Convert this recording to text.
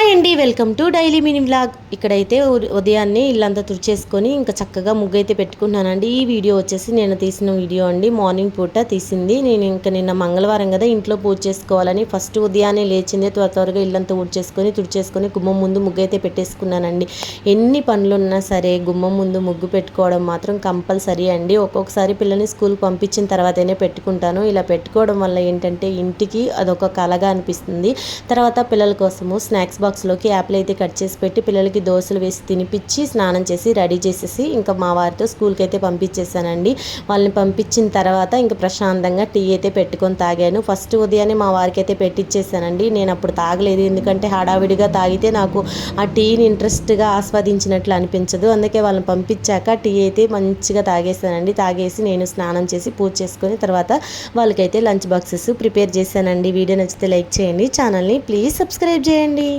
Hi అండి, welcome to daily mini vlog. ఇక్కడైతే ఉదయాన్నే ఇల్లంతా తుడిచేసుకొని ఇంకా చక్కగా ముగ్గు అయితే పెట్టుకున్నానండి. ఈ వీడియో వచ్చేసి నేను తీసిన వీడియో అండి, మార్నింగ్ పూట తీసింది. నేను ఇంకా నిన్న మంగళవారం కదా, ఇంట్లో పూజ చేసుకోవాలని ఫస్ట్ ఉదయాన్నే లేచిందే త్వరగా ఇల్లంతా తుడిచేసుకొని గుమ్మం ముందు ముగ్గు అయితే పెట్టేసుకున్నానండి. ఎన్ని పనులున్నా సరే గుమ్మం ముందు ముగ్గు పెట్టుకోవడం మాత్రం కంపల్సరీ అండి. ఒక్కొక్కసారి పిల్లల్ని స్కూల్కి పంపించిన తర్వాతనే పెట్టుకుంటాను. ఇలా పెట్టుకోవడం వల్ల ఏంటంటే ఇంటికి అదొక కళగా అనిపిస్తుంది. తర్వాత పిల్లల కోసము స్నాక్స్ బాక్స్లోకి యాపిల్ అయితే కట్ చేసి పెట్టి పిల్లలకి దోశలు వేసి తినిపించి స్నానం చేసి రెడీ చేసేసి ఇంకా మా వారితో స్కూల్కి అయితే పంపించేసానండి. వాళ్ళని పంపించిన తర్వాత ఇంకా ప్రశాంతంగా టీ అయితే పెట్టుకొని తాగాను. ఫస్ట్ ఉదయాన్నే మా వారికి అయితే పెట్టించేసానండి. నేను అప్పుడు తాగలేదు, ఎందుకంటే హడావిడిగా తాగితే నాకు ఆ టీని ఇంట్రెస్ట్గా ఆస్వాదించినట్లు అనిపించదు. అందుకే వాళ్ళని పంపించాక టీ అయితే మంచిగా తాగేసానండి. తాగేసి నేను స్నానం చేసి పూజ చేసుకొని తర్వాత వాళ్ళకైతే లంచ్ బాక్సెస్ ప్రిపేర్ చేశానండి. వీడియో నచ్చితే లైక్ చేయండి, ఛానల్ని ప్లీజ్ సబ్స్క్రైబ్ చేయండి.